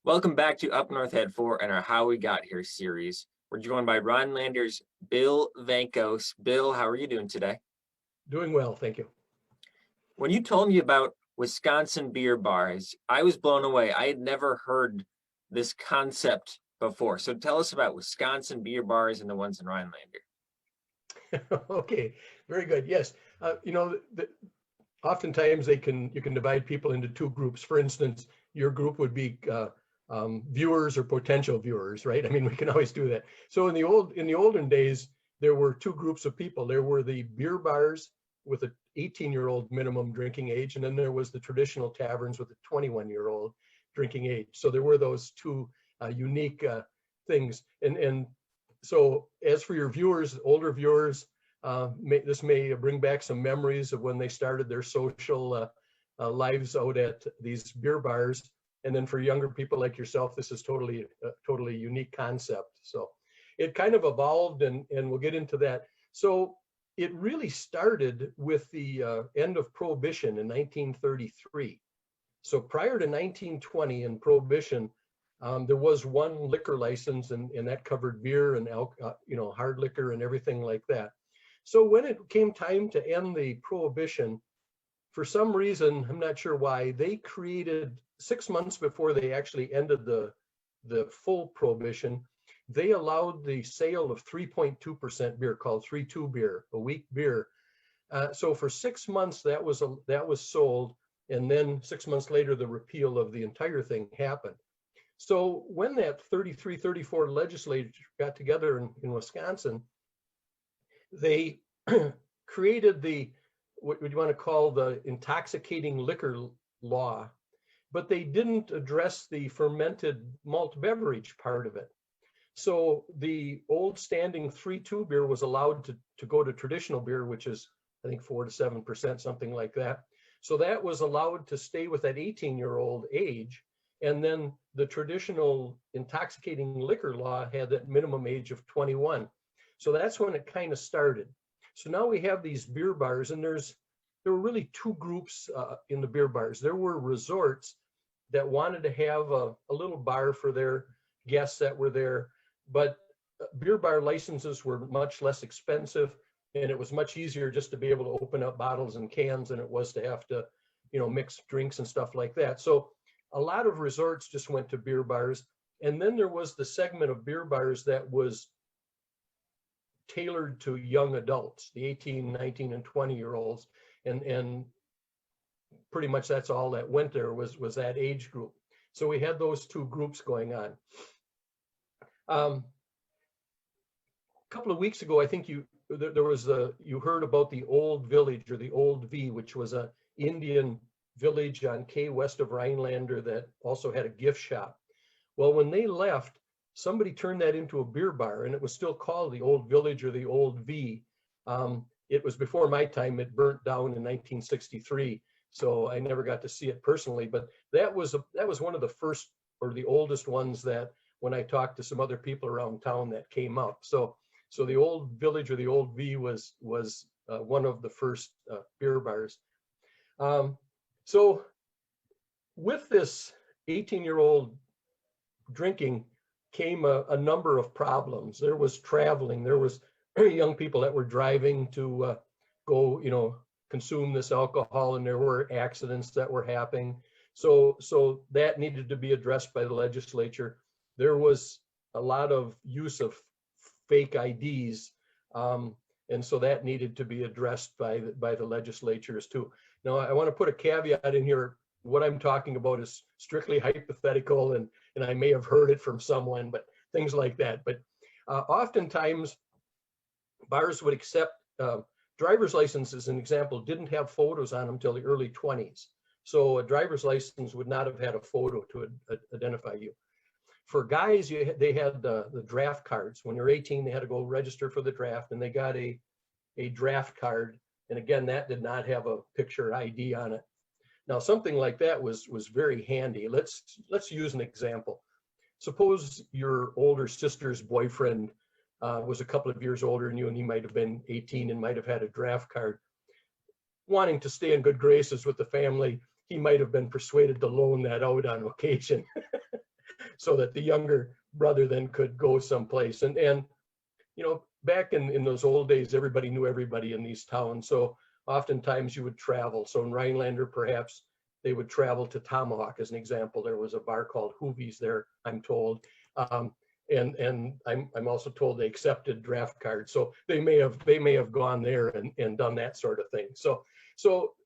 Welcome back to Up North Head 4 and our How We Got Here series. We're joined by Rhinelander's Bill Vankos. Bill, how are you doing today? Doing well, thank you. When you told me about Wisconsin beer bars, I was blown away. I had never heard this concept before. So tell us about Wisconsin beer bars and the ones in Rhinelander. Okay, very good. Yes, oftentimes you can divide people into two groups. For instance, your group would be viewers or potential viewers, right? I mean, we can always do that. So in the olden days, there were two groups of people. There were the beer bars with a 18-year-old minimum drinking age, and then there was the traditional taverns with a 21-year-old drinking age. So there were those two unique things. And so as for your viewers, older viewers, this may bring back some memories of when they started their social lives out at these beer bars. And then for younger people like yourself, this is totally unique concept. So it kind of evolved, and we'll get into that. So it really started with the end of Prohibition in 1933. So prior to 1920 in Prohibition, there was one liquor license, and that covered beer and hard liquor and everything like that. So when it came time to end the Prohibition, for some reason, I'm not sure why, they created 6 months before they actually ended the full Prohibition, they allowed the sale of 3.2% beer called 3.2 beer, a weak beer. So for 6 months that was sold, and then 6 months later the repeal of the entire thing happened. So when that 33, 34 legislature got together in Wisconsin, they created what you want to call the intoxicating liquor law, but they didn't address the fermented malt beverage part of it. So the old standing 3.2 beer was allowed to go to traditional beer, which is, I think, 4 to 7%, something like that. So that was allowed to stay with that 18-year-old age. And then the traditional intoxicating liquor law had that minimum age of 21. So that's when it kind of started. So now we have these beer bars, and there were really two groups in the beer bars. There were resorts that wanted to have a little bar for their guests that were there, but beer bar licenses were much less expensive, and it was much easier just to be able to open up bottles and cans than it was to have to, mix drinks and stuff like that. So a lot of resorts just went to beer bars. And then there was the segment of beer bars that was tailored to young adults, the 18, 19, and 20-year-olds. And pretty much that's all that went there was that age group. So we had those two groups going on. A couple of weeks ago, I think you heard about the Old Village, or the Old V, which was an Indian village on Kay west of Rhinelander that also had a gift shop. Well, when they left, somebody turned that into a beer bar, and it was still called the Old Village or the Old V. It was before my time. It burnt down in 1963, so I never got to see it personally. But that was one of the first, or the oldest ones, that when I talked to some other people around town that came up. So the Old Village or the Old V was one of the first beer bars. So with this 18-year-old drinking came a number of problems. There was traveling. There was young people that were driving to go, consume this alcohol, and there were accidents that were happening. So that needed to be addressed by the legislature. There was a lot of use of fake IDs, and so that needed to be addressed by the legislatures too. Now, I want to put a caveat in here. What I'm talking about is strictly hypothetical, and I may have heard it from someone, but things like that. But oftentimes, bars would accept driver's licenses, an example, didn't have photos on them until the early 20s. So a driver's license would not have had a photo to identify you. For guys, they had the draft cards. When you're 18, they had to go register for the draft, and they got a draft card. And again, that did not have a picture ID on it. Now, something like that was very handy. Let's use an example. Suppose your older sister's boyfriend was a couple of years older than you, and he might have been 18 and might have had a draft card. Wanting to stay in good graces with the family, he might have been persuaded to loan that out on occasion. so that the younger brother then could go someplace. And you know, back in those old days, everybody knew everybody in these towns. So oftentimes you would travel. So in Rhinelander, perhaps they would travel to Tomahawk as an example. There was a bar called Hoovies there, I'm told. And I'm also told they accepted draft cards. So they may have gone there and done that sort of thing. So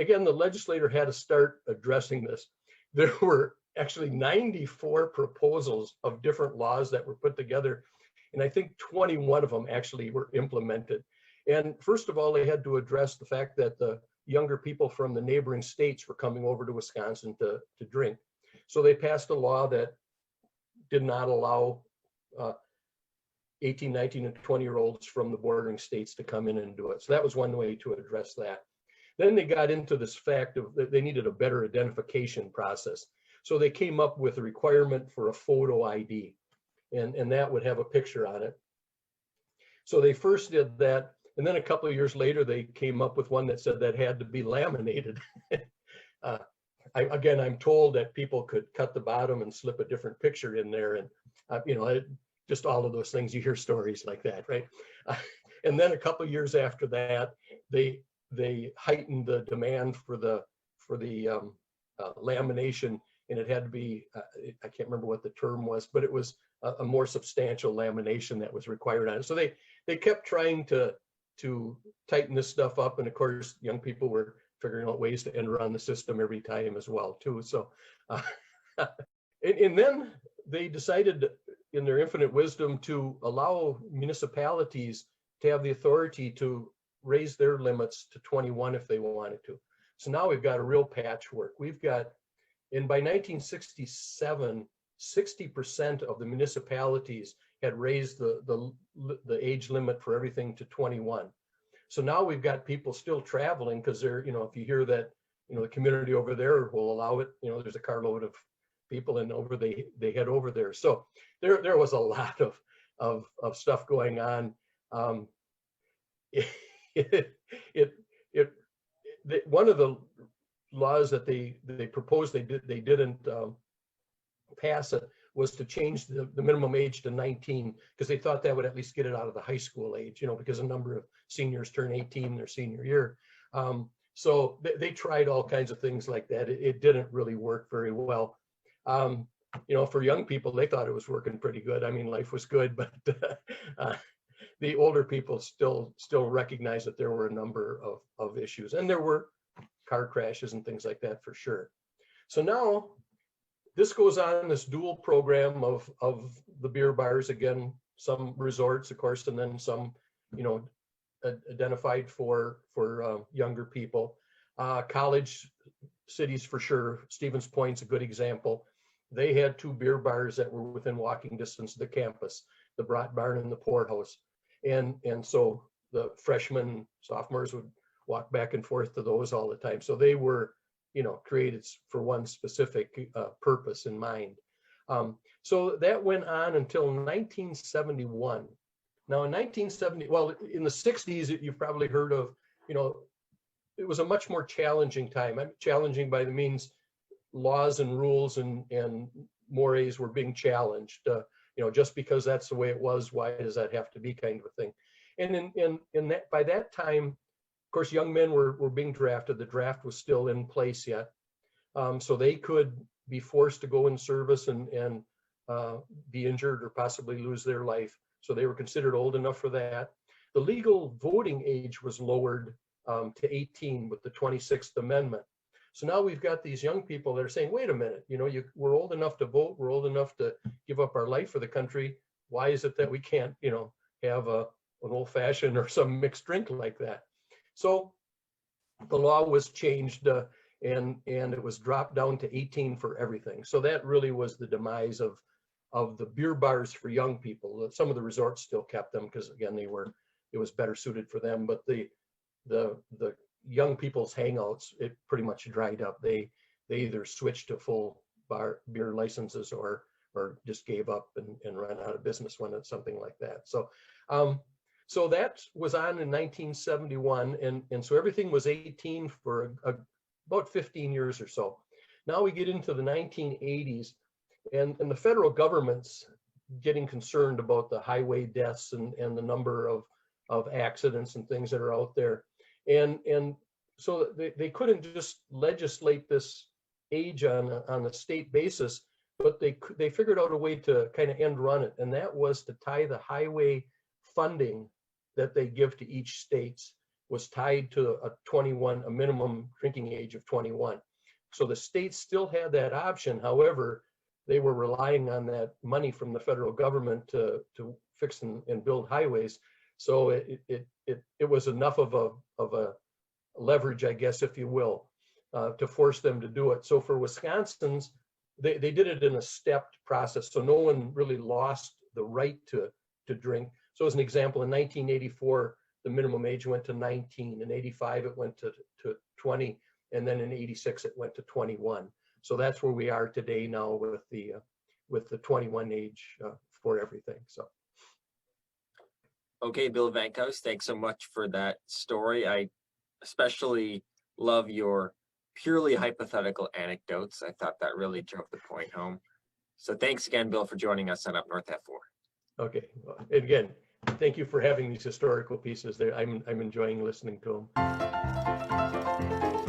again, the legislator had to start addressing this. There were actually 94 proposals of different laws that were put together, and I think 21 of them actually were implemented. And first of all, they had to address the fact that the younger people from the neighboring states were coming over to Wisconsin to drink. So they passed a law that did not allow 18, 19, and 20-year-olds from the bordering states to come in and do it. So that was one way to address that. Then they got into this fact of that they needed a better identification process. So they came up with a requirement for a photo ID, and that would have a picture on it. So they first did that, and then a couple of years later, they came up with one that said that had to be laminated. Again, I'm told that people could cut the bottom and slip a different picture in there, and you know, just all of those things. You hear stories like that, right? And then a couple of years after that, they heightened the demand for the lamination, and it had to be I can't remember what the term was, but it was a more substantial lamination that was required on it. So they kept trying to tighten this stuff up, and of course, young people were figuring out ways to enter on the system every time as well too. So, and then they decided, in their infinite wisdom, to allow municipalities to have the authority to raise their limits to 21 if they wanted to. So now we've got a real patchwork. We've got, and by 1967, 60% of the municipalities had raised the age limit for everything to 21. So now we've got people still traveling because they're, you know, if you hear that, you know, the community over there will allow it, you know, there's a carload of people and over they head over there. So there was a lot of stuff going on. One of the laws that they proposed they didn't pass it was to change the minimum age to 19, because they thought that would at least get it out of the high school age, you know, because a number of seniors turn 18 their senior year. So they tried all kinds of things like that. It didn't really work very well. You know, for young people, they thought it was working pretty good. I mean, life was good, but the older people still recognize that there were a number of issues, and there were car crashes and things like that for sure. So now this goes on, this dual program of the beer bars, again, some resorts, of course, and then some, you know, identified for younger people. College cities for sure. Stevens Point's a good example. They had 2 beer bars that were within walking distance of the campus, the Brat Barn and the Poorhouse. And so the freshmen, sophomores would walk back and forth to those all the time. So they were, you know, created for one specific purpose in mind. So that went on until 1971. Now in 1970, well, in the 60s, you've probably heard of, you know, it was a much more challenging time. Challenging by the means laws and rules and mores were being challenged. You know, just because that's the way it was, why does that have to be, kind of a thing? And in that, by that time, of course, young men were being drafted. The draft was still in place yet. So they could be forced to go in service and be injured or possibly lose their life. So they were considered old enough for that. The legal voting age was lowered to 18 with the 26th Amendment. So now we've got these young people that are saying, wait a minute, you know, we're old enough to vote. We're old enough to give up our life for the country. Why is it that we can't, you know, have an old fashioned or some mixed drink like that? So the law was changed and it was dropped down to 18 for everything. So that really was the demise of the beer bars for young people. Some of the resorts still kept them because, again, it was better suited for them. But the young people's hangouts, it pretty much dried up. They either switched to full beer licenses or just gave up and ran out of business when it's something like that. So that was on in 1971, and so everything was 18 for about 15 years or so. Now we get into the 1980s, And the federal government's getting concerned about the highway deaths and the number of accidents and things that are out there. And so they couldn't just legislate this age on a state basis, but they figured out a way to kind of end run it. And that was to tie the highway funding that they give to each states was tied to a minimum drinking age of 21. So the states still had that option. However, they were relying on that money from the federal government to fix and build highways. So it was enough of a leverage, I guess, if you will, to force them to do it. So for Wisconsin's, they did it in a stepped process. So no one really lost the right to drink. So as an example, in 1984, the minimum age went to 19. In 85, it went to 20. And then in 86, it went to 21. So that's where we are today now with the 21 age for everything. So. Okay, Bill Vankos, thanks so much for that story. I especially love your purely hypothetical anecdotes. I thought that really drove the point home. So thanks again, Bill, for joining us on Up North at 4. Okay, well, again, thank you for having these historical pieces there. I'm enjoying listening to them.